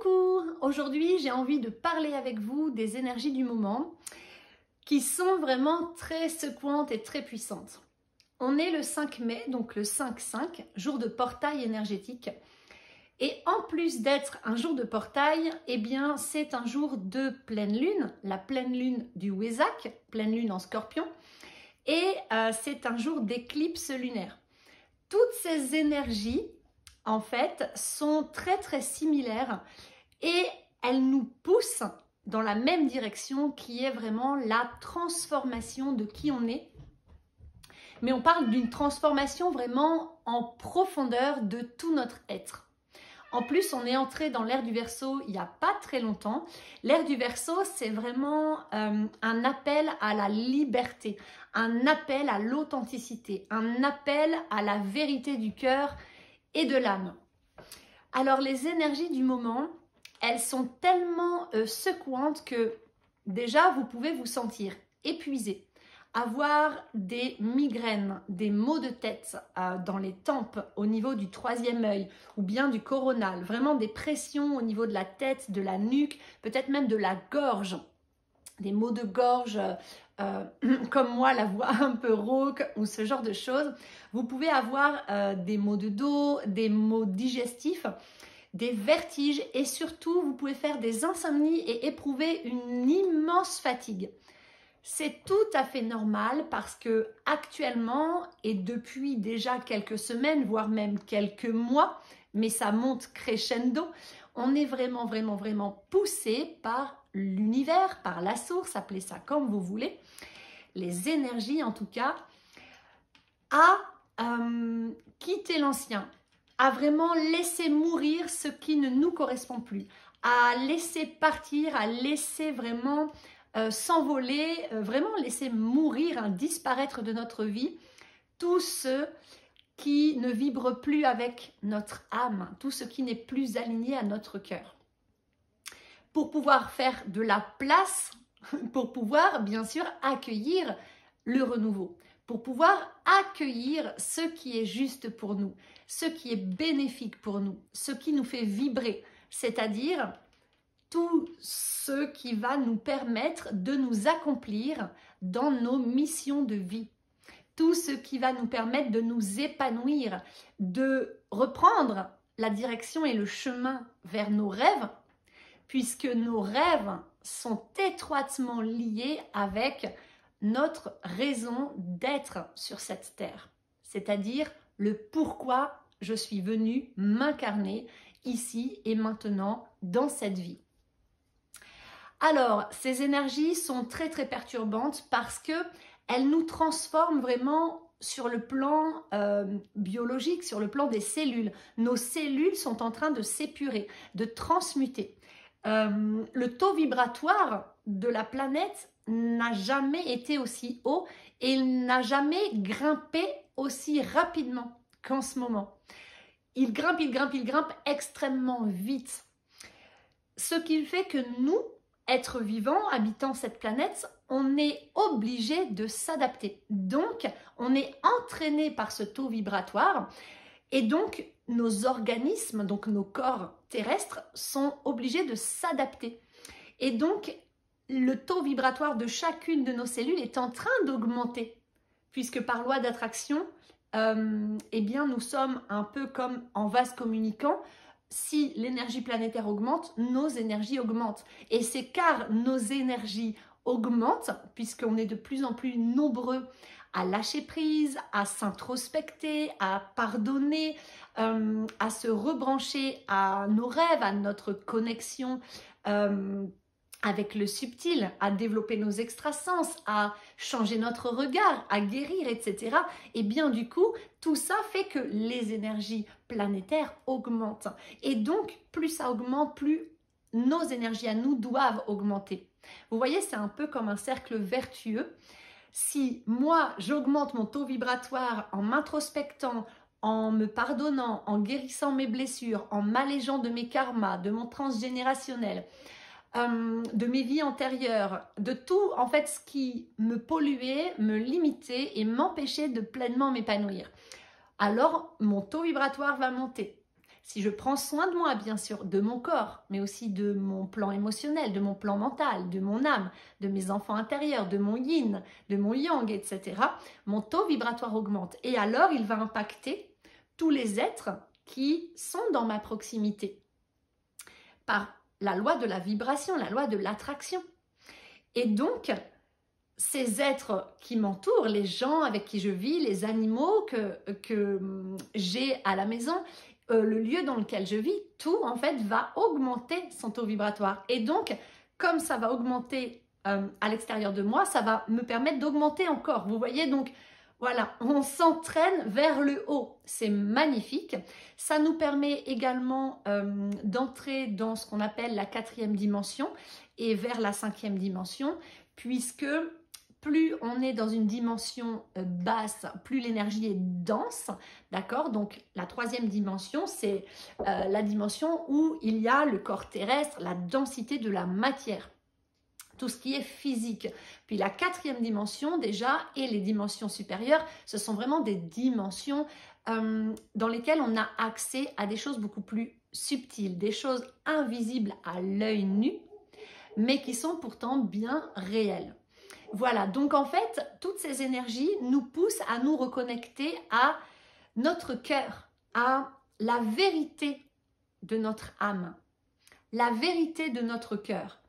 Coucou! Aujourd'hui, j'ai envie de parler avec vous des énergies du moment qui sont vraiment très secouantes et très puissantes. On est le 5 mai, donc le 5-5, jour de portail énergétique. Et en plus d'être un jour de portail, eh bien, c'est un jour de pleine lune, la pleine lune du Wesak, pleine lune en Scorpion, et c'est un jour d'éclipse lunaire. Toutes ces énergies, en fait, sont très similaires et elles nous poussent dans la même direction qui est vraiment la transformation de qui on est. Mais on parle d'une transformation vraiment en profondeur de tout notre être. En plus, on est entré dans l'ère du Verseau il n'y a pas très longtemps. L'ère du Verseau, c'est vraiment un appel à la liberté, un appel à l'authenticité, un appel à la vérité du cœur et de l'âme. Alors, les énergies du moment, elles sont tellement secouantes que déjà, vous pouvez vous sentir épuisé, avoir des migraines, des maux de tête dans les tempes au niveau du troisième œil ou bien du coronal, vraiment des pressions au niveau de la tête, de la nuque, peut-être même de la gorge, des maux de gorge comme moi, la voix un peu rauque ou ce genre de choses. Vous pouvez avoir des maux de dos, des maux digestifs, des vertiges et surtout, vous pouvez faire des insomnies et éprouver une immense fatigue. C'est tout à fait normal parce que actuellement et depuis déjà quelques semaines, voire même quelques mois, mais ça monte crescendo, on est vraiment poussé par l'univers, par la source, appelez ça comme vous voulez, les énergies en tout cas, à quitter l'ancien, à vraiment laisser mourir ce qui ne nous correspond plus, à laisser partir, à laisser vraiment s'envoler, vraiment laisser mourir, disparaître de notre vie tout ce qui ne vibre plus avec notre âme, tout ce qui n'est plus aligné à notre cœur. Pour pouvoir faire de la place, pour pouvoir bien sûr accueillir le renouveau, pour pouvoir accueillir ce qui est juste pour nous, ce qui est bénéfique pour nous, ce qui nous fait vibrer, c'est-à-dire tout ce qui va nous permettre de nous accomplir dans nos missions de vie. Tout ce qui va nous permettre de nous épanouir, de reprendre la direction et le chemin vers nos rêves, puisque nos rêves sont étroitement liés avec notre raison d'être sur cette terre, c'est-à-dire le pourquoi je suis venue m'incarner ici et maintenant dans cette vie. Alors, ces énergies sont très perturbantes parce qu'elles nous transforment vraiment sur le plan biologique, sur le plan des cellules. Nos cellules sont en train de s'épurer, de transmuter. Le taux vibratoire de la planète n'a jamais été aussi haut et il n'a jamais grimpé aussi rapidement qu'en ce moment. Il grimpe extrêmement vite. Ce qui fait que nous, êtres vivants habitant cette planète, on est obligé de s'adapter. Donc, on est entraîné par ce taux vibratoire et donc nos organismes, donc nos corps terrestres, sont obligés de s'adapter. Et donc, le taux vibratoire de chacune de nos cellules est en train d'augmenter, puisque par loi d'attraction, eh bien, nous sommes un peu comme en vase communicant. Si l'énergie planétaire augmente, nos énergies augmentent. Et c'est car nos énergies augmentent, puisqu'on est de plus en plus nombreux à lâcher prise, à s'introspecter, à pardonner, à se rebrancher à nos rêves, à notre connexion avec le subtil, à développer nos extrasens, à changer notre regard, à guérir, etc. Et bien du coup, tout ça fait que les énergies planétaires augmentent. Et donc, plus ça augmente, plus nos énergies à nous doivent augmenter. Vous voyez, c'est un peu comme un cercle vertueux. Si moi, j'augmente mon taux vibratoire en m'introspectant, en me pardonnant, en guérissant mes blessures, en m'allégeant de mes karmas, de mon transgénérationnel, de mes vies antérieures, de tout en fait ce qui me polluait, me limitait et m'empêchait de pleinement m'épanouir. Alors mon taux vibratoire va monter. si je prends soin de moi, bien sûr, de mon corps, mais aussi de mon plan émotionnel, de mon plan mental, de mon âme, de mes enfants intérieurs, de mon yin, de mon yang, etc., mon taux vibratoire augmente. Et alors, il va impacter tous les êtres qui sont dans ma proximité par la loi de la vibration, la loi de l'attraction. Et donc, ces êtres qui m'entourent, les gens avec qui je vis, les animaux que j'ai à la maison, le lieu dans lequel je vis, tout en fait va augmenter son taux vibratoire. Et donc, comme ça va augmenter à l'extérieur de moi, ça va me permettre d'augmenter encore. Vous voyez, donc voilà, on s'entraîne vers le haut. C'est magnifique. Ça nous permet également d'entrer dans ce qu'on appelle la 4e dimension et vers la 5e dimension, puisque plus on est dans une dimension basse, plus l'énergie est dense, d'accord? Donc la 3e dimension, c'est la dimension où il y a le corps terrestre, la densité de la matière, tout ce qui est physique. Puis la 4e dimension déjà et les dimensions supérieures, ce sont vraiment des dimensions dans lesquelles on a accès à des choses beaucoup plus subtiles, des choses invisibles à l'œil nu, mais qui sont pourtant bien réelles. Voilà, donc en fait, toutes ces énergies nous poussent à nous reconnecter à notre cœur, à la vérité de notre âme, la vérité de notre cœur,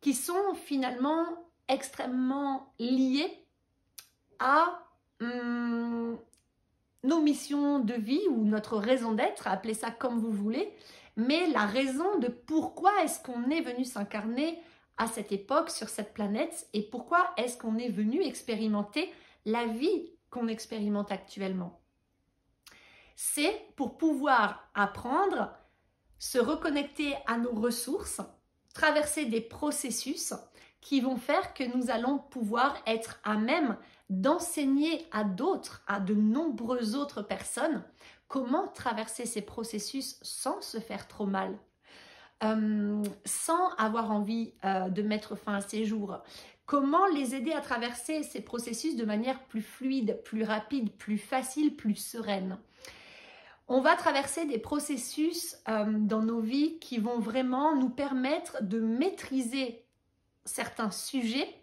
qui sont finalement extrêmement liées à nos missions de vie ou notre raison d'être, appelez ça comme vous voulez, mais la raison de pourquoi est-ce qu'on est venu s'incarner à cette époque, sur cette planète, et pourquoi est-ce qu'on est venu expérimenter la vie qu'on expérimente actuellement. C'est pour pouvoir apprendre, se reconnecter à nos ressources, traverser des processus qui vont faire que nous allons pouvoir être à même d'enseigner à d'autres, à de nombreuses autres personnes, comment traverser ces processus sans se faire trop mal. Sans avoir envie de mettre fin à ces jours. Comment les aider à traverser ces processus de manière plus fluide, plus rapide, plus facile, plus sereine. On va traverser des processus dans nos vies qui vont vraiment nous permettre de maîtriser certains sujets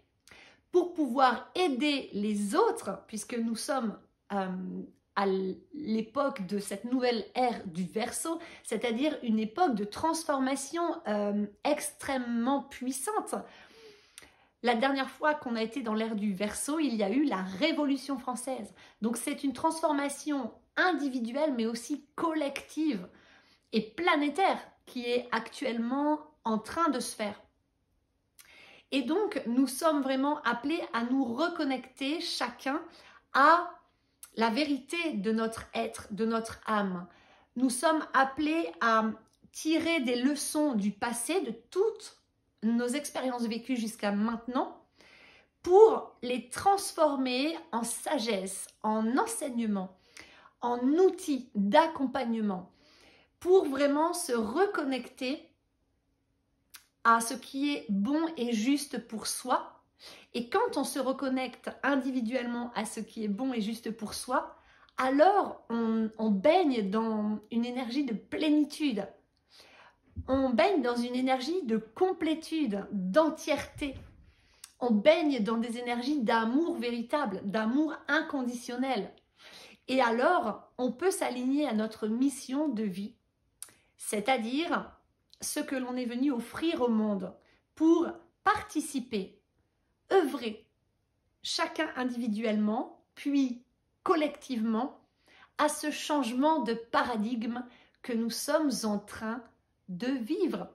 pour pouvoir aider les autres, puisque nous sommes à l'époque de cette nouvelle ère du Verseau, c'est-à-dire une époque de transformation extrêmement puissante. La dernière fois qu'on a été dans l'ère du Verseau, il y a eu la Révolution française. Donc c'est une transformation individuelle mais aussi collective et planétaire qui est actuellement en train de se faire. Et donc nous sommes vraiment appelés à nous reconnecter chacun à la vérité de notre être, de notre âme. Nous sommes appelés à tirer des leçons du passé, de toutes nos expériences vécues jusqu'à maintenant, pour les transformer en sagesse, en enseignement, en outils d'accompagnement, pour vraiment se reconnecter à ce qui est bon et juste pour soi. Et quand on se reconnecte individuellement à ce qui est bon et juste pour soi, alors on baigne dans une énergie de plénitude. On baigne dans une énergie de complétude, d'entièreté. On baigne dans des énergies d'amour véritable, d'amour inconditionnel. Et alors, on peut s'aligner à notre mission de vie, c'est-à-dire ce que l'on est venu offrir au monde pour participer, œuvrer, chacun individuellement, puis collectivement, à ce changement de paradigme que nous sommes en train de vivre.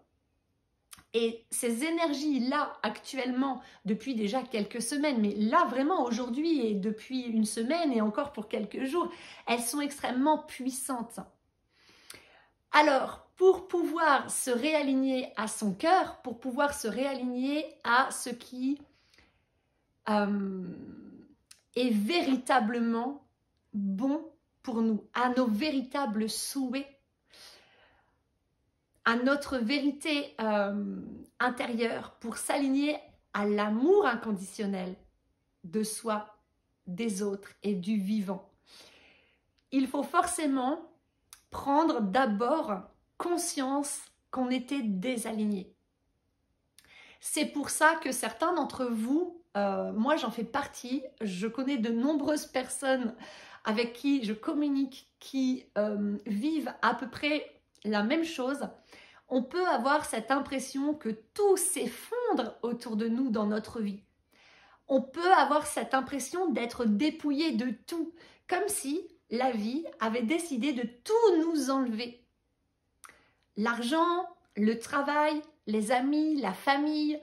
Et ces énergies-là, actuellement, depuis déjà quelques semaines, mais là vraiment aujourd'hui et depuis une semaine et encore pour quelques jours, elles sont extrêmement puissantes. Alors, pour pouvoir se réaligner à son cœur, pour pouvoir se réaligner à ce qui est véritablement bon pour nous, à nos véritables souhaits, à notre vérité intérieure, pour s'aligner à l'amour inconditionnel de soi, des autres et du vivant. Il faut forcément prendre d'abord conscience qu'on était désaligné. C'est pour ça que certains d'entre vous, moi j'en fais partie, je connais de nombreuses personnes avec qui je communique, qui vivent à peu près la même chose. On peut avoir cette impression que tout s'effondre autour de nous dans notre vie. On peut avoir cette impression d'être dépouillé de tout, comme si la vie avait décidé de tout nous enlever. L'argent, le travail, les amis, la famille,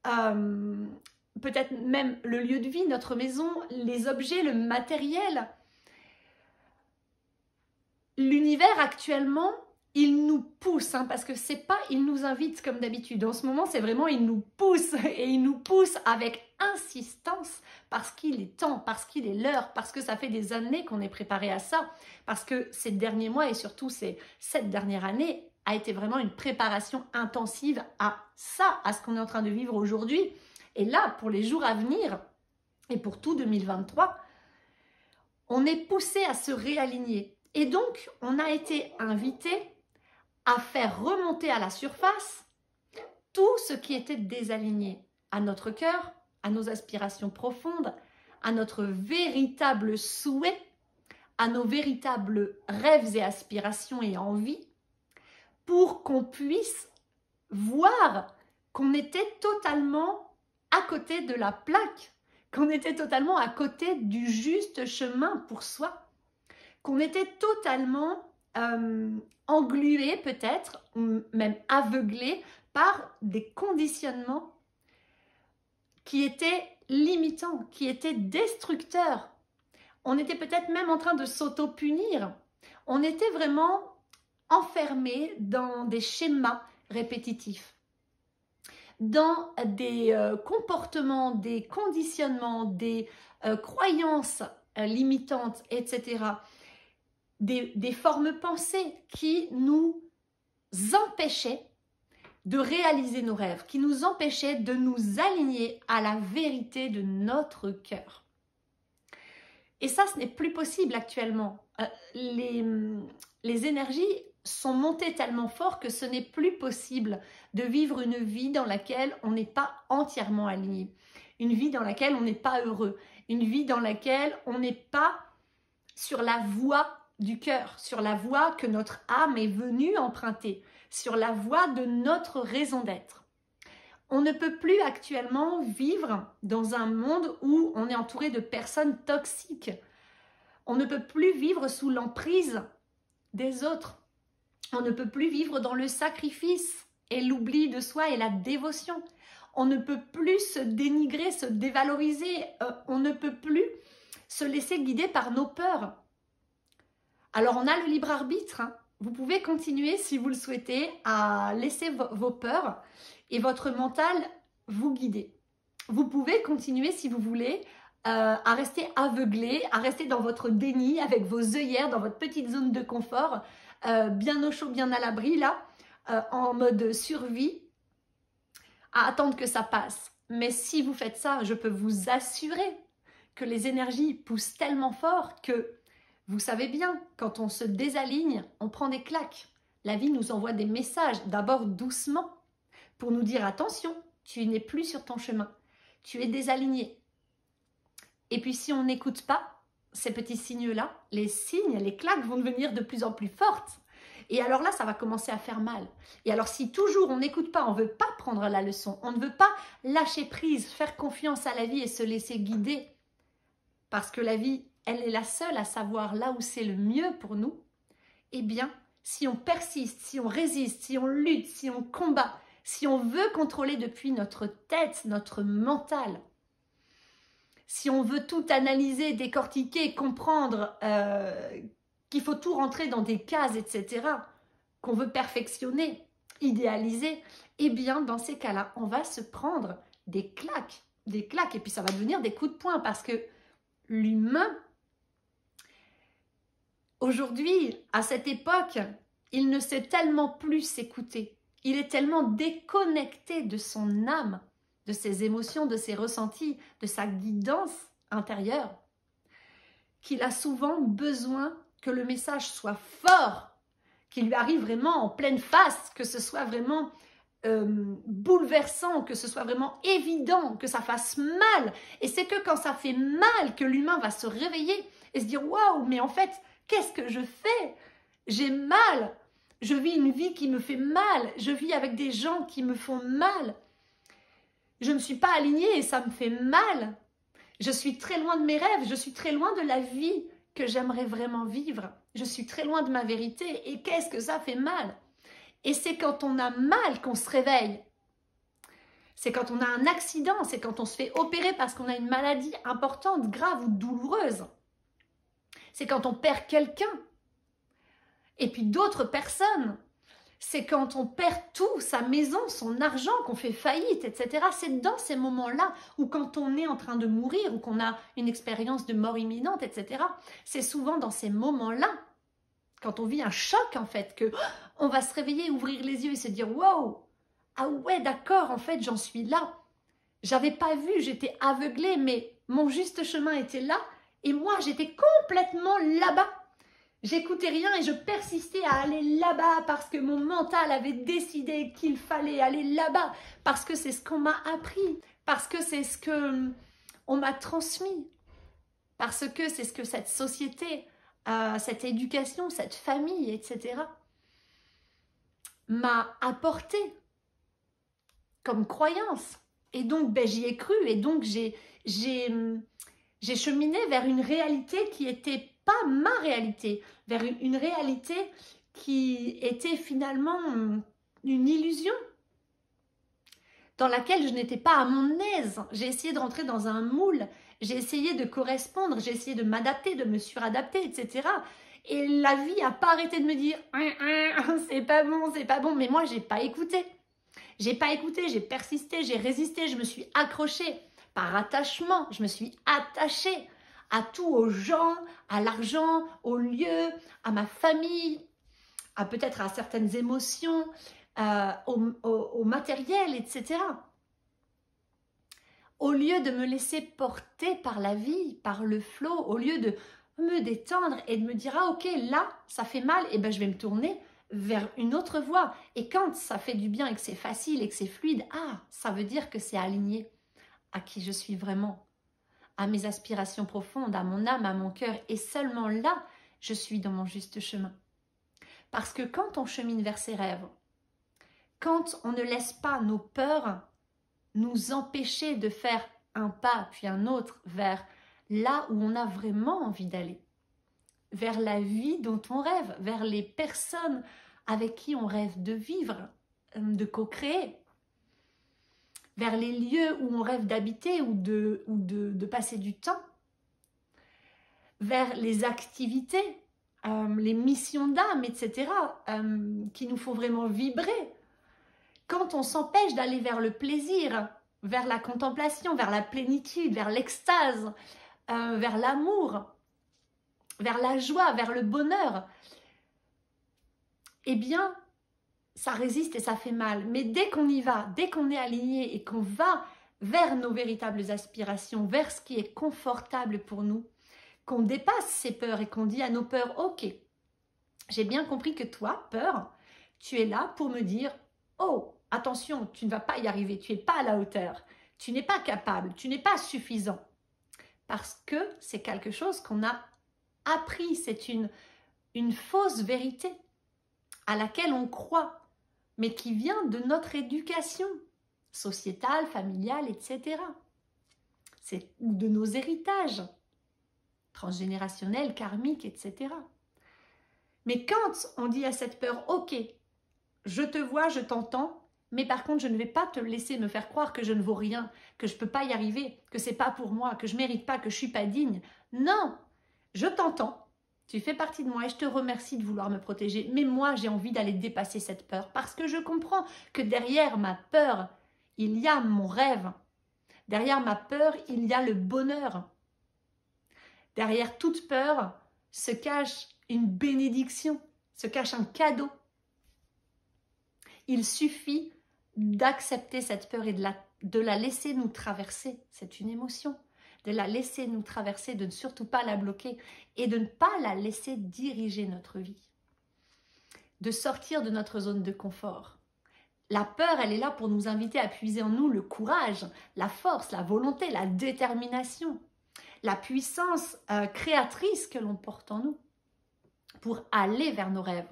peut-être même le lieu de vie, notre maison, les objets, le matériel. L'univers actuellement, il nous pousse, parce que c'est pas il nous invite comme d'habitude. En ce moment, c'est vraiment il nous pousse, et il nous pousse avec insistance parce qu'il est temps, parce qu'il est l'heure, parce que ça fait des années qu'on est préparé à ça, parce que ces derniers mois et surtout cette dernière année a été vraiment une préparation intensive à ça, à ce qu'on est en train de vivre aujourd'hui. Et là, pour les jours à venir et pour tout 2023, on est poussé à se réaligner. Et donc, on a été invité à faire remonter à la surface tout ce qui était désaligné à notre cœur, à nos aspirations profondes, à notre véritable souhait, à nos véritables rêves et aspirations et envies, pour qu'on puisse voir qu'on était totalement à côté de la plaque, qu'on était totalement à côté du juste chemin pour soi, qu'on était totalement englué peut-être, ou même aveuglé par des conditionnements qui étaient limitants, qui étaient destructeurs. On était peut-être même en train de s'auto-punir. On était vraiment enfermé dans des schémas répétitifs, dans des comportements, des conditionnements, des croyances limitantes, etc., des formes pensées qui nous empêchaient de réaliser nos rêves, qui nous empêchaient de nous aligner à la vérité de notre cœur. Et ça, ce n'est plus possible actuellement. Les énergies sont montées tellement fort que ce n'est plus possible de vivre une vie dans laquelle on n'est pas entièrement aligné, une vie dans laquelle on n'est pas heureux, une vie dans laquelle on n'est pas sur la voie du cœur, sur la voie que notre âme est venue emprunter, sur la voie de notre raison d'être. On ne peut plus actuellement vivre dans un monde où on est entouré de personnes toxiques. On ne peut plus vivre sous l'emprise des autres. On ne peut plus vivre dans le sacrifice et l'oubli de soi et la dévotion. On ne peut plus se dénigrer, se dévaloriser. On ne peut plus se laisser guider par nos peurs. Alors, on a le libre arbitre. Vous pouvez continuer, si vous le souhaitez, à laisser vos peurs et votre mental vous guider. Vous pouvez continuer, si vous voulez, à rester aveuglé, à rester dans votre déni, avec vos œillères, dans votre petite zone de confort, bien au chaud, bien à l'abri, là, en mode survie, à attendre que ça passe. Mais si vous faites ça, je peux vous assurer que les énergies poussent tellement fort que vous savez bien, quand on se désaligne, on prend des claques. La vie nous envoie des messages, d'abord doucement, pour nous dire attention, tu n'es plus sur ton chemin, tu es désaligné. Et puis si on n'écoute pas ces petits signes-là, les signes, les claques vont devenir de plus en plus fortes. Et alors là, ça va commencer à faire mal. Et alors si toujours on n'écoute pas, on ne veut pas prendre la leçon, on ne veut pas lâcher prise, faire confiance à la vie et se laisser guider, parce que la vie, elle est la seule à savoir là où c'est le mieux pour nous, eh bien, si on persiste, si on résiste, si on lutte, si on combat, si on veut contrôler depuis notre tête, notre mental, si on veut tout analyser, décortiquer, comprendre, qu'il faut tout rentrer dans des cases, etc., qu'on veut perfectionner, idéaliser, eh bien, dans ces cas-là, on va se prendre des claques, et puis ça va devenir des coups de poing, parce que l'humain, aujourd'hui, à cette époque, il ne sait tellement plus s'écouter. Il est tellement déconnecté de son âme, de ses émotions, de ses ressentis, de sa guidance intérieure, qu'il a souvent besoin que le message soit fort qui lui arrive vraiment en pleine face, que ce soit vraiment bouleversant, que ce soit vraiment évident, que ça fasse mal. Et c'est que quand ça fait mal que l'humain va se réveiller et se dire « Waouh, mais en fait, qu'est-ce que je fais? J'ai mal, je vis une vie qui me fait mal, je vis avec des gens qui me font mal. Je ne suis pas alignée et ça me fait mal. Je suis très loin de mes rêves, je suis très loin de la vie que j'aimerais vraiment vivre. Je suis très loin de ma vérité et qu'est-ce que ça fait mal? » Et c'est quand on a mal qu'on se réveille. C'est quand on a un accident, c'est quand on se fait opérer parce qu'on a une maladie importante, grave ou douloureuse. C'est quand on perd quelqu'un. Et puis d'autres personnes. C'est quand on perd tout, sa maison, son argent, qu'on fait faillite, etc. C'est dans ces moments-là, ou quand on est en train de mourir, ou qu'on a une expérience de mort imminente, etc. C'est souvent dans ces moments-là, quand on vit un choc en fait, que on va se réveiller, ouvrir les yeux et se dire « Wow, ah ouais, d'accord, en fait, j'en suis là. J'avais pas vu, j'étais aveuglée, mais mon juste chemin était là, et moi, j'étais complètement là-bas. J'écoutais rien et je persistais à aller là-bas parce que mon mental avait décidé qu'il fallait aller là-bas, parce que c'est ce qu'on m'a appris, parce que c'est ce que on m'a transmis, parce que c'est ce que cette société, cette éducation, cette famille, etc. m'a apporté comme croyance. Et donc, ben, j'y ai cru et donc j'ai cheminé vers une réalité qui n'était pas ma réalité, vers une réalité qui était finalement une illusion dans laquelle je n'étais pas à mon aise. J'ai essayé de rentrer dans un moule, j'ai essayé de correspondre, j'ai essayé de m'adapter, de me suradapter, etc. Et la vie n'a pas arrêté de me dire « c'est pas bon », mais moi, j'ai pas écouté. J'ai pas écouté, j'ai persisté, j'ai résisté, je me suis accrochée par attachement, je me suis attachée à tout, aux gens, à l'argent, aux lieux, à ma famille, à peut-être à certaines émotions, au matériel, etc. Au lieu de me laisser porter par la vie, par le flot, au lieu de me détendre et de me dire « Ah ok, là, ça fait mal, et ben je vais me tourner vers une autre voie. » Et quand ça fait du bien et que c'est facile et que c'est fluide, ah, ça veut dire que c'est aligné à qui je suis vraiment, à mes aspirations profondes, à mon âme, à mon cœur. Et seulement là, je suis dans mon juste chemin. Parce que quand on chemine vers ses rêves, quand on ne laisse pas nos peurs nous empêcher de faire un pas puis un autre vers là où on a vraiment envie d'aller, vers la vie dont on rêve, vers les personnes avec qui on rêve de vivre, de co-créer, vers les lieux où on rêve d'habiter ou de passer du temps, vers les activités, les missions d'âme, etc., qui nous font vraiment vibrer. Quand on s'empêche d'aller vers le plaisir, vers la contemplation, vers la plénitude, vers l'extase, vers l'amour, vers la joie, vers le bonheur, eh bien, ça résiste et ça fait mal. Mais dès qu'on y va, dès qu'on est aligné et qu'on va vers nos véritables aspirations, vers ce qui est confortable pour nous, qu'on dépasse ces peurs et qu'on dit à nos peurs « Ok, j'ai bien compris que toi, peur, tu es là pour me dire « Oh, attention, tu ne vas pas y arriver, tu n'es pas à la hauteur, tu n'es pas capable, tu n'es pas suffisant. » Parce que c'est quelque chose qu'on a appris, c'est une fausse vérité à laquelle on croit, mais qui vient de notre éducation sociétale, familiale, etc. Ou de nos héritages transgénérationnels, karmiques, etc. Mais quand on dit à cette peur « Ok, je te vois, je t'entends, mais par contre, je ne vais pas te laisser me faire croire que je ne vaux rien, que je ne peux pas y arriver, que c'est pas pour moi, que je ne mérite pas, que je ne suis pas digne. Non, je t'entends, tu fais partie de moi et je te remercie de vouloir me protéger. Mais moi, j'ai envie d'aller dépasser cette peur parce que je comprends que derrière ma peur, il y a mon rêve. Derrière ma peur, il y a le bonheur. Derrière toute peur se cache une bénédiction, se cache un cadeau. Il suffit d'accepter cette peur et de la laisser nous traverser. C'est une émotion. De la laisser nous traverser, de ne surtout pas la bloquer et de ne pas la laisser diriger notre vie. de sortir de notre zone de confort. La peur, elle est là pour nous inviter à puiser en nous le courage, la force, la volonté, la détermination, la puissance créatrice que l'on porte en nous pour aller vers nos rêves,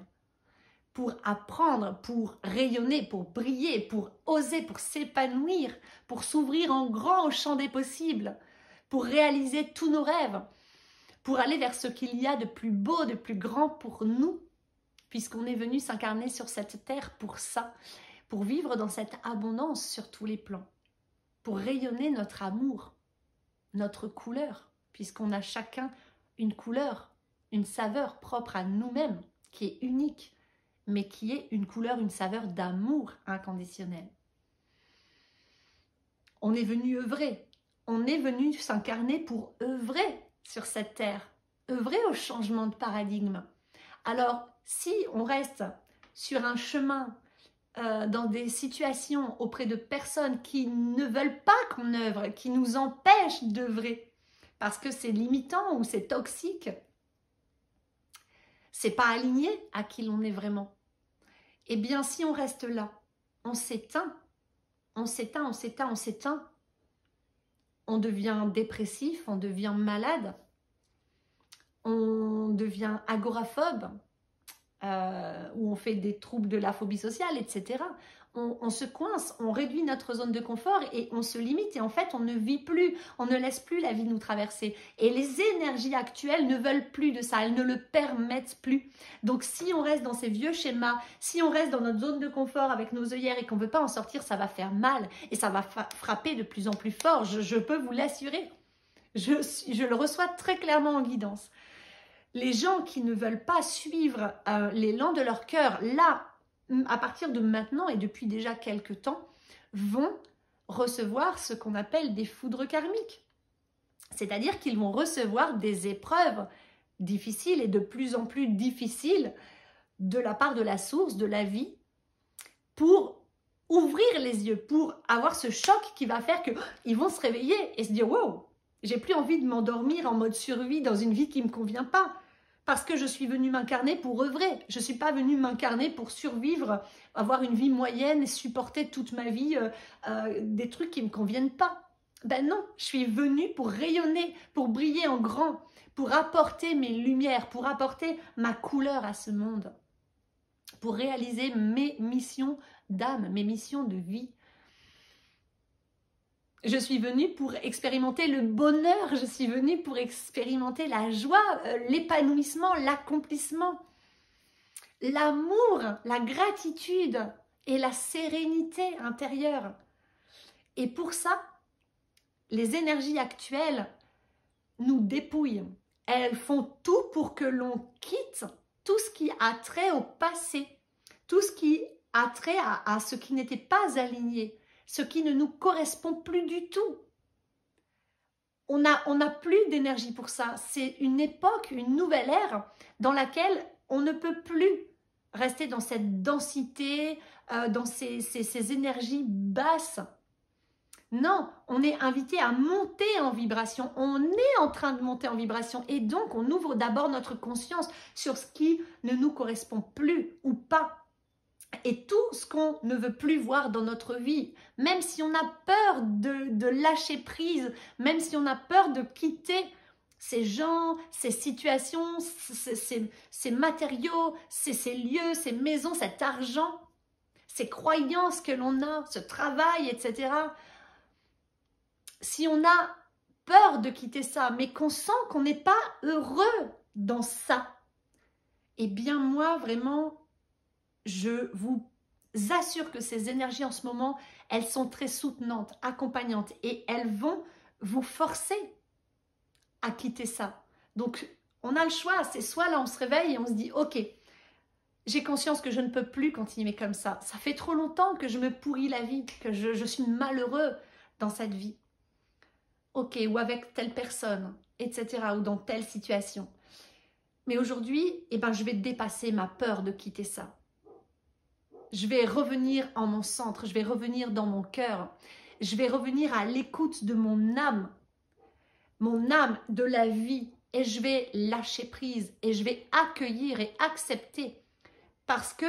pour apprendre, pour rayonner, pour briller, pour oser, pour s'épanouir, pour s'ouvrir en grand au champ des possibles, pour réaliser tous nos rêves, pour aller vers ce qu'il y a de plus beau, de plus grand pour nous, puisqu'on est venu s'incarner sur cette terre pour ça, pour vivre dans cette abondance sur tous les plans, pour rayonner notre amour, notre couleur, puisqu'on a chacun une couleur, une saveur propre à nous-mêmes, qui est unique, mais qui est une couleur, une saveur d'amour inconditionnel. On est venu œuvrer, on est venu s'incarner pour œuvrer sur cette terre, œuvrer au changement de paradigme. Alors, si on reste sur un chemin, dans des situations auprès de personnes qui ne veulent pas qu'on œuvre, qui nous empêchent d'œuvrer, parce que c'est limitant ou c'est toxique, c'est pas aligné à qui l'on est vraiment. Eh bien, si on reste là, on s'éteint, on s'éteint, on s'éteint, on s'éteint. On devient dépressif, on devient malade, on devient agoraphobe, ou on fait des troubles de la phobie sociale, etc. On se coince, on réduit notre zone de confort et on se limite. Et en fait, on ne vit plus, on ne laisse plus la vie nous traverser. Et les énergies actuelles ne veulent plus de ça, elles ne le permettent plus. Donc, si on reste dans ces vieux schémas, si on reste dans notre zone de confort avec nos œillères et qu'on ne veut pas en sortir, ça va faire mal. Et ça va frapper de plus en plus fort, je peux vous l'assurer. Je le reçois très clairement en guidance. Les gens qui ne veulent pas suivre l'élan de leur cœur, là, à partir de maintenant et depuis déjà quelques temps, vont recevoir ce qu'on appelle des foudres karmiques. C'est-à-dire qu'ils vont recevoir des épreuves difficiles et de plus en plus difficiles de la part de la source, de la vie, pour ouvrir les yeux, pour avoir ce choc qui va faire qu'ils vont se réveiller et se dire « Wow, j'ai plus envie de m'endormir en mode survie dans une vie qui ne me convient pas. » Parce que je suis venue m'incarner pour œuvrer. Je ne suis pas venue m'incarner pour survivre, avoir une vie moyenne et supporter toute ma vie des trucs qui ne me conviennent pas. Ben non, je suis venue pour rayonner, pour briller en grand, pour apporter mes lumières, pour apporter ma couleur à ce monde, pour réaliser mes missions d'âme, mes missions de vie. Je suis venue pour expérimenter le bonheur, je suis venue pour expérimenter la joie, l'épanouissement, l'accomplissement, l'amour, la gratitude et la sérénité intérieure. Et pour ça, les énergies actuelles nous dépouillent. Elles font tout pour que l'on quitte tout ce qui a trait au passé, tout ce qui a trait à ce qui n'était pas aligné, ce qui ne nous correspond plus du tout. On n'a plus d'énergie pour ça. C'est une époque, une nouvelle ère dans laquelle on ne peut plus rester dans cette densité, dans ces énergies basses. Non, on est invité à monter en vibration. On est en train de monter en vibration et donc on ouvre d'abord notre conscience sur ce qui ne nous correspond plus ou pas. Et tout ce qu'on ne veut plus voir dans notre vie, même si on a peur de lâcher prise, même si on a peur de quitter ces gens, ces situations, ces matériaux, ces lieux, ces maisons, cet argent, ces croyances que l'on a, ce travail, etc. Si on a peur de quitter ça, mais qu'on sent qu'on n'est pas heureux dans ça, eh bien moi, vraiment, je vous assure que ces énergies en ce moment, elles sont très soutenantes, accompagnantes et elles vont vous forcer à quitter ça. Donc, on a le choix. C'est soit là, on se réveille et on se dit « Ok, j'ai conscience que je ne peux plus continuer comme ça. Ça fait trop longtemps que je me pourris la vie, que je suis malheureux dans cette vie. Ok, ou avec telle personne, etc. ou dans telle situation. Mais aujourd'hui, eh ben, je vais dépasser ma peur de quitter ça. Je vais revenir en mon centre, je vais revenir dans mon cœur, je vais revenir à l'écoute de mon âme de la vie, et je vais lâcher prise, et je vais accueillir et accepter parce que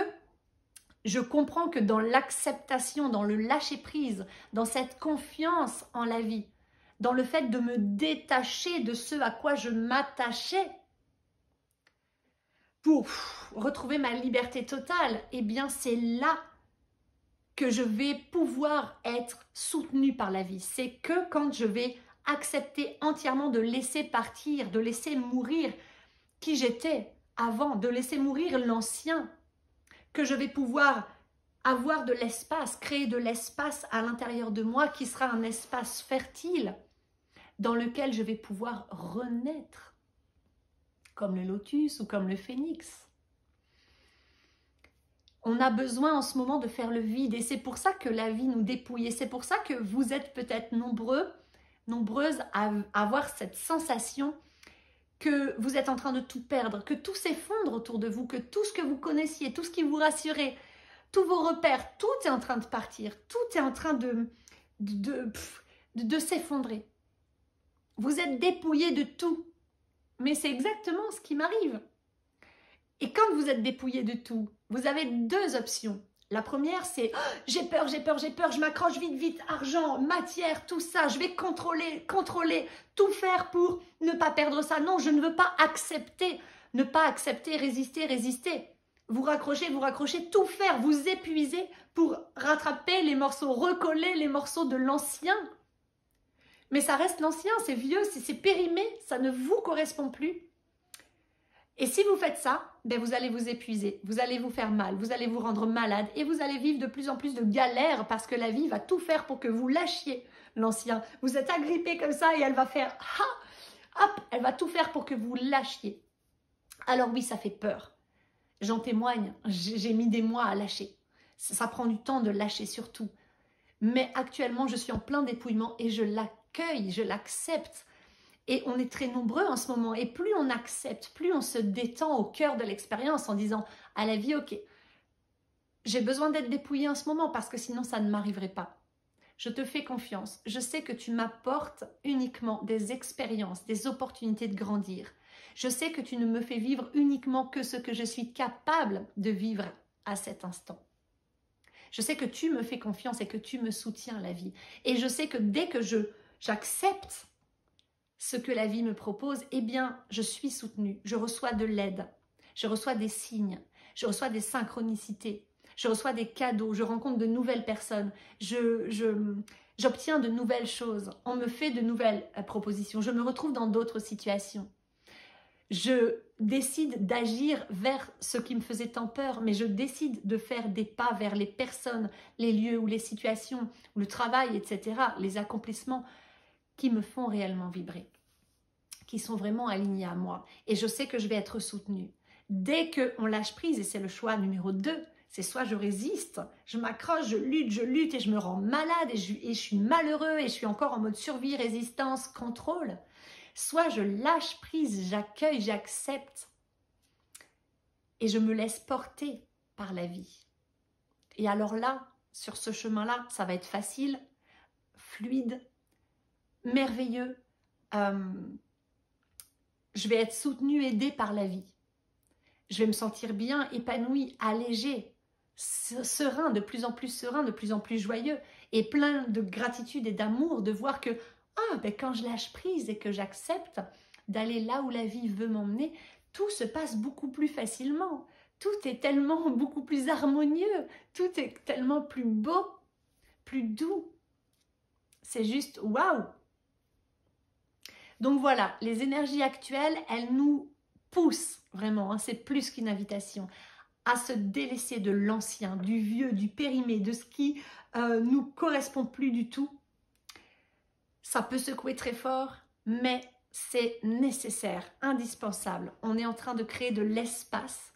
je comprends que dans l'acceptation, dans le lâcher-prise, dans cette confiance en la vie, dans le fait de me détacher de ce à quoi je m'attachais pour retrouver ma liberté totale, eh bien c'est là que je vais pouvoir être soutenue par la vie. C'est que quand je vais accepter entièrement de laisser partir, de laisser mourir qui j'étais avant, de laisser mourir l'ancien, que je vais pouvoir avoir de l'espace, créer de l'espace à l'intérieur de moi qui sera un espace fertile dans lequel je vais pouvoir renaître, comme le lotus ou comme le phénix. On a besoin en ce moment de faire le vide et c'est pour ça que la vie nous dépouille et c'est pour ça que vous êtes peut-être nombreuses à avoir cette sensation que vous êtes en train de tout perdre, que tout s'effondre autour de vous, que tout ce que vous connaissiez, tout ce qui vous rassurait, tous vos repères, tout est en train de partir, tout est en train de s'effondrer. Vous êtes dépouillé de tout, mais c'est exactement ce qui m'arrive. Et quand vous êtes dépouillé de tout, vous avez deux options. La première, c'est oh, j'ai peur, je m'accroche vite, argent, matière, tout ça, je vais contrôler, tout faire pour ne pas perdre ça. Non, je ne veux pas accepter, ne pas accepter, résister. Vous raccrochez, tout faire, vous épuiser pour rattraper les morceaux, recoller les morceaux de l'ancien. Mais ça reste l'ancien, c'est vieux, c'est périmé, ça ne vous correspond plus. Et si vous faites ça, ben vous allez vous épuiser, vous allez vous faire mal, vous allez vous rendre malade et vous allez vivre de plus en plus de galères parce que la vie va tout faire pour que vous lâchiez l'ancien. Vous êtes agrippé comme ça et elle va faire hop, elle va tout faire pour que vous lâchiez. Alors oui, ça fait peur. J'en témoigne, j'ai mis des mois à lâcher. Ça prend du temps de lâcher surtout. Mais actuellement, je suis en plein dépouillement et je l'accueille, je l'accepte. Et on est très nombreux en ce moment. Et plus on accepte, plus on se détend au cœur de l'expérience en disant à la vie, ok, j'ai besoin d'être dépouillée en ce moment parce que sinon ça ne m'arriverait pas. Je te fais confiance. Je sais que tu m'apportes uniquement des expériences, des opportunités de grandir. Je sais que tu ne me fais vivre uniquement que ce que je suis capable de vivre à cet instant. Je sais que tu me fais confiance et que tu me soutiens, la vie. Et je sais que dès que j'accepte ce que la vie me propose, eh bien, je suis soutenue. Je reçois de l'aide. Je reçois des signes. Je reçois des synchronicités. Je reçois des cadeaux. Je rencontre de nouvelles personnes. J'obtiens de nouvelles choses. On me fait de nouvelles propositions. Je me retrouve dans d'autres situations. Je décide d'agir vers ce qui me faisait tant peur, mais je décide de faire des pas vers les personnes, les lieux ou les situations, le travail, etc., les accomplissements qui me font réellement vibrer, qui sont vraiment alignés à moi. Et je sais que je vais être soutenue. Dès qu'on lâche prise, et c'est le choix numéro 2, c'est soit je résiste, je m'accroche, je lutte et je me rends malade et je suis malheureux et je suis encore en mode survie, résistance, contrôle. Soit je lâche prise, j'accueille, j'accepte et je me laisse porter par la vie. Et alors là, sur ce chemin-là, ça va être facile, fluide, merveilleux. Je vais être soutenue, aidée par la vie. Je vais me sentir bien, épanouie, allégée, serein, de plus en plus joyeux et plein de gratitude et d'amour de voir que quand je lâche prise et que j'accepte d'aller là où la vie veut m'emmener, tout se passe beaucoup plus facilement. Tout est tellement beaucoup plus harmonieux. Tout est tellement plus beau, plus doux. C'est juste waouh! Donc voilà, les énergies actuelles, elles nous poussent vraiment, hein, c'est plus qu'une invitation, à se délaisser de l'ancien, du vieux, du périmé, de ce qui nous correspond plus du tout. Ça peut secouer très fort, mais c'est nécessaire, indispensable. On est en train de créer de l'espace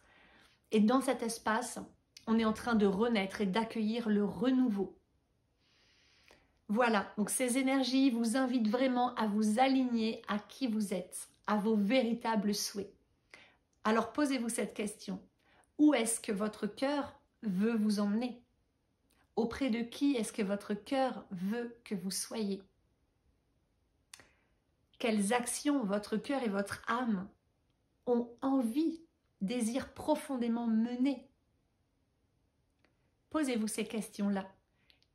et dans cet espace, on est en train de renaître et d'accueillir le renouveau. Voilà, donc ces énergies vous invitent vraiment à vous aligner à qui vous êtes, à vos véritables souhaits. Alors posez-vous cette question. Où est-ce que votre cœur veut vous emmener? Auprès de qui est-ce que votre cœur veut que vous soyez? Quelles actions votre cœur et votre âme ont envie, désirent profondément mener posez-vous ces questions-là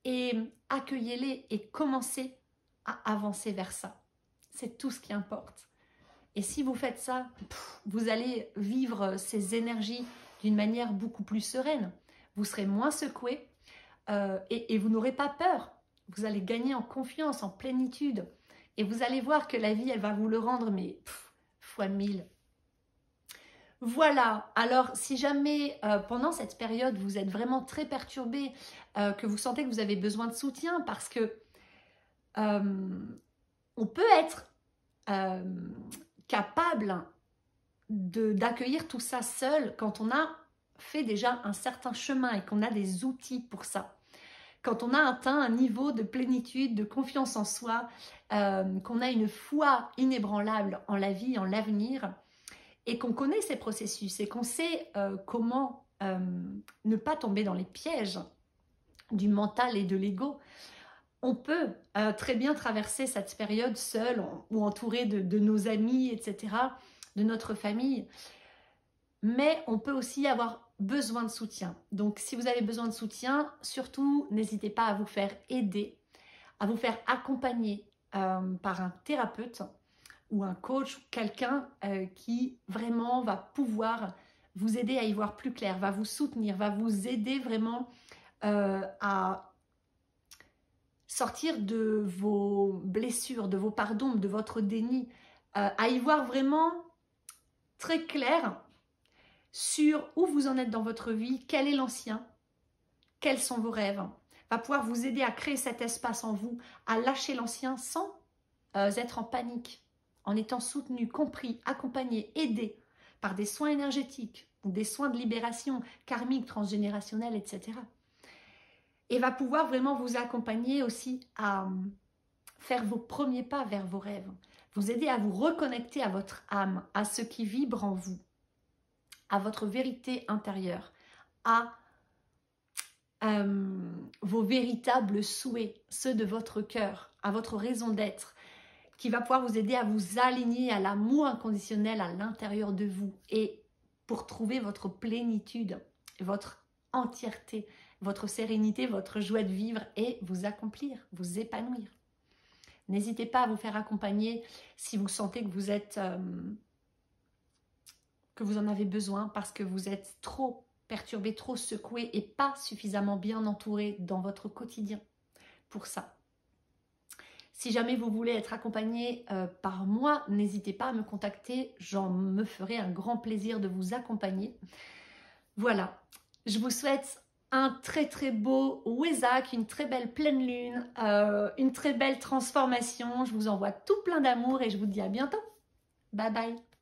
et accueillez-les et commencez à avancer vers ça. C'est tout ce qui importe. Et si vous faites ça, vous allez vivre ces énergies d'une manière beaucoup plus sereine. Vous serez moins secoué et vous n'aurez pas peur. Vous allez gagner en confiance, en plénitude. Et vous allez voir que la vie, elle va vous le rendre, mais fois 1000. Voilà, alors si jamais pendant cette période, vous êtes vraiment très perturbé, que vous sentez que vous avez besoin de soutien, parce que on peut être capable d'accueillir tout ça seul quand on a fait déjà un certain chemin et qu'on a des outils pour ça. Quand on a atteint un niveau de plénitude, de confiance en soi, qu'on a une foi inébranlable en la vie, en l'avenir, et qu'on connaît ces processus et qu'on sait comment ne pas tomber dans les pièges du mental et de l'ego, on peut très bien traverser cette période seul ou entouré de nos amis, etc., de notre famille. Mais on peut aussi avoir besoin de soutien. Donc, si vous avez besoin de soutien, surtout, n'hésitez pas à vous faire aider, à vous faire accompagner par un thérapeute ou un coach, quelqu'un qui vraiment va pouvoir vous aider à y voir plus clair, va vous soutenir, va vous aider vraiment à sortir de vos blessures, de vos pardons, de votre déni, à y voir vraiment très clair sur où vous en êtes dans votre vie, quel est l'ancien, quels sont vos rêves, va pouvoir vous aider à créer cet espace en vous, à lâcher l'ancien sans être en panique, en étant soutenu, compris, accompagné, aidé par des soins énergétiques ou des soins de libération karmique, transgénérationnelle, etc. Et va pouvoir vraiment vous accompagner aussi à faire vos premiers pas vers vos rêves, vous aider à vous reconnecter à votre âme, à ce qui vibre en vous, à votre vérité intérieure, à vos véritables souhaits, ceux de votre cœur, à votre raison d'être, qui va pouvoir vous aider à vous aligner à l'amour inconditionnel à l'intérieur de vous et pour trouver votre plénitude, votre entièreté, votre sérénité, votre joie de vivre et vous accomplir, vous épanouir. N'hésitez pas à vous faire accompagner si vous sentez que vous êtes, que vous en avez besoin parce que vous êtes trop perturbé, trop secoué et pas suffisamment bien entouré dans votre quotidien pour ça. Si jamais vous voulez être accompagné par moi, n'hésitez pas à me contacter, j'en me ferai un grand plaisir de vous accompagner. Voilà, je vous souhaite un très très beau Wesak, une très belle pleine lune, une très belle transformation. Je vous envoie tout plein d'amour et je vous dis à bientôt. Bye bye.